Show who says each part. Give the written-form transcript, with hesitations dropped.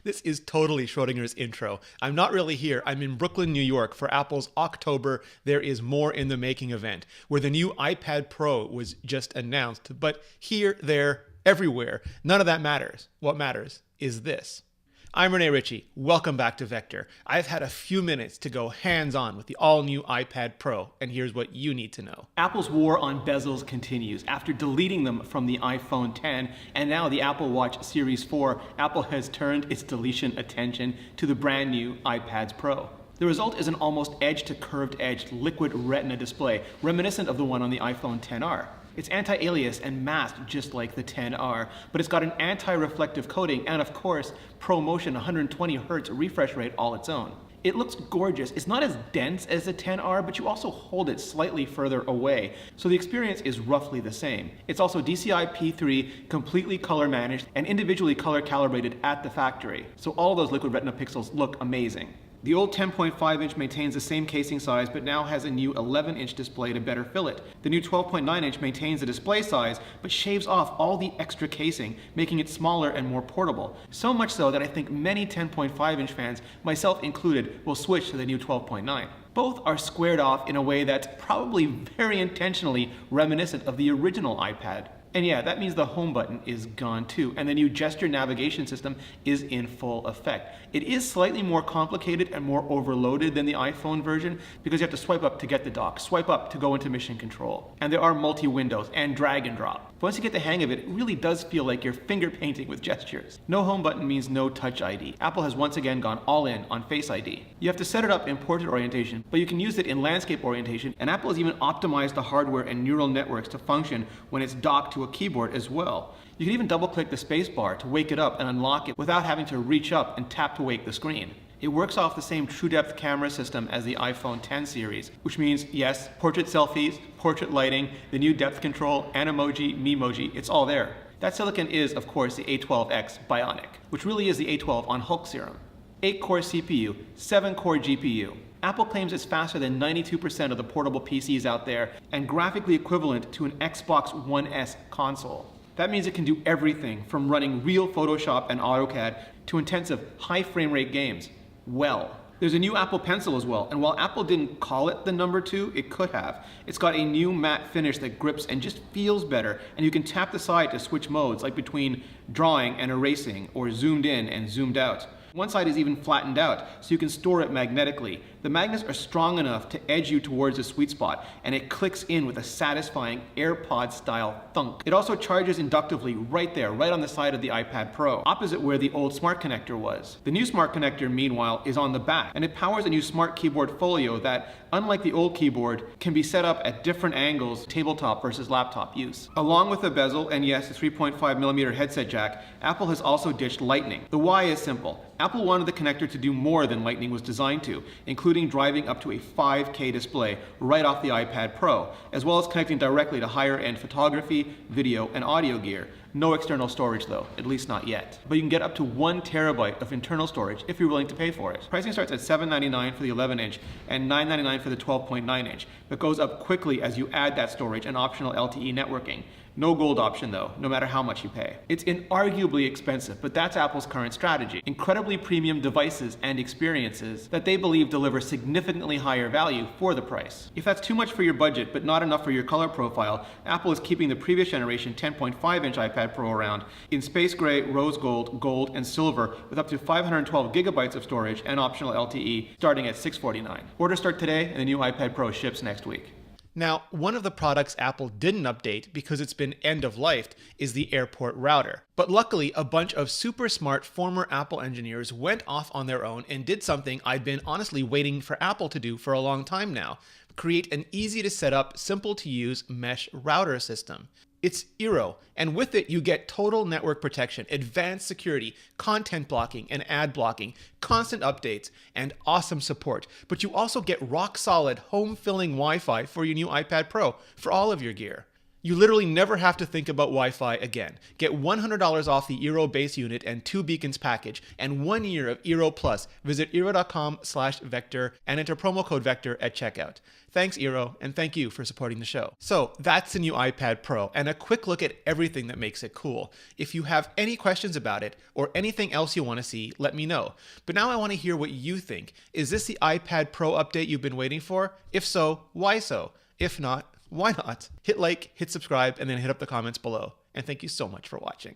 Speaker 1: This is totally Schrodinger's intro. I'm not really here. I'm in Brooklyn, New York for Apple's October There Is More in the Making event, where the new iPad Pro was just announced. But here, there, everywhere, none of that matters. What matters is this. I'm Rene Ritchie. Welcome back to Vector. I've had a few minutes to go hands-on with the all-new iPad Pro, and here's what you need to know. Apple's war on bezels continues. After deleting them from the iPhone X and now the Apple Watch Series 4, Apple has turned its deletion attention to the brand new iPads Pro. The result is an almost edge-to-curved-edge liquid retina display, reminiscent of the one on the iPhone XR. It's anti-alias and masked just like the XR, but it's got an anti-reflective coating and, of course, ProMotion 120 Hz refresh rate all its own. It looks gorgeous. It's not as dense as the XR, but you also hold it slightly further away, so the experience is roughly the same. It's also DCI P3, completely color managed, and individually color calibrated at the factory, so all those liquid retina pixels look amazing. The old 10.5-inch maintains the same casing size, but now has a new 11-inch display to better fill it. The new 12.9-inch maintains the display size, but shaves off all the extra casing, making it smaller and more portable. So much so that I think many 10.5-inch fans, myself included, will switch to the new 12.9. Both are squared off in a way that's probably very intentionally reminiscent of the original iPad. And yeah, that means the home button is gone too, and the new gesture navigation system is in full effect. It is slightly more complicated and more overloaded than the iPhone version because you have to swipe up to get the dock, swipe up to go into mission control. And there are multi-windows and drag and drop. But once you get the hang of it, it really does feel like you're finger painting with gestures. No home button means no Touch ID. Apple has once again gone all in on Face ID. You have to set it up in portrait orientation, but you can use it in landscape orientation, and Apple has even optimized the hardware and neural networks to function when it's docked to a keyboard as well. You can even double-click the spacebar to wake it up and unlock it without having to reach up and tap to wake the screen. It works off the same true-depth camera system as the iPhone X series, which means, yes, portrait selfies, portrait lighting, the new depth control, Animoji, Memoji, it's all there. That silicon is, of course, the A12X Bionic, which really is the A12 on Hulk serum. 8-core CPU, 7-core GPU. Apple claims it's faster than 92% of the portable PCs out there and graphically equivalent to an Xbox One S console. That means it can do everything from running real Photoshop and AutoCAD to intensive high frame rate games. Well, there's a new Apple Pencil as well, and while Apple didn't call it the number 2, it could have. It's got a new matte finish that grips and just feels better, and you can tap the side to switch modes, like between drawing and erasing, or zoomed in and zoomed out. One side is even flattened out, so you can store it magnetically. The magnets are strong enough to edge you towards the sweet spot, and it clicks in with a satisfying AirPod-style thunk. It also charges inductively right there, right on the side of the iPad Pro, opposite where the old Smart Connector was. The new Smart Connector, meanwhile, is on the back, and it powers a new Smart Keyboard Folio that, unlike the old keyboard, can be set up at different angles, tabletop versus laptop use. Along with the bezel, and yes, the 3.5mm headset jack, Apple has also ditched Lightning. The why is simple. Apple wanted the connector to do more than Lightning was designed to, including driving up to a 5K display right off the iPad Pro, as well as connecting directly to higher-end photography, video, and audio gear. No external storage though, at least not yet. But you can get up to 1 terabyte of internal storage if you're willing to pay for it. Pricing starts at $799 for the 11-inch and $999 for the 12.9-inch, but goes up quickly as you add that storage and optional LTE networking. No gold option though, no matter how much you pay. It's inarguably expensive, but that's Apple's current strategy. Incredibly premium devices and experiences that they believe deliver significantly higher value for the price. If that's too much for your budget, but not enough for your color profile, Apple is keeping the previous generation 10.5-inch iPad Pro around in space gray, rose gold, gold, and silver with up to 512 gigabytes of storage and optional LTE starting at $649. Orders start today and the new iPad Pro ships next week. Now, one of the products Apple didn't update because it's been end-of-lifed is the airport router. But luckily, a bunch of super smart former Apple engineers went off on their own and did something I'd been honestly waiting for Apple to do for a long time now. Create an easy-to-set-up, simple-to-use mesh router system. It's Eero, and with it you get total network protection, advanced security, content blocking and ad blocking, constant updates, and awesome support. But you also get rock-solid, home-filling Wi-Fi for your new iPad Pro for all of your gear. You literally never have to think about Wi-Fi again. Get $100 off the Eero base unit and 2 beacons package and 1 year of Eero Plus. Visit Eero.com/Vector and enter promo code Vector at checkout. Thanks, Eero, and thank you for supporting the show. So that's the new iPad Pro and a quick look at everything that makes it cool. If you have any questions about it or anything else you want to see, let me know. But now I want to hear what you think. Is this the iPad Pro update you've been waiting for? If so, why so? If not, why not? Hit like, hit subscribe, and then hit up the comments below. And thank you so much for watching.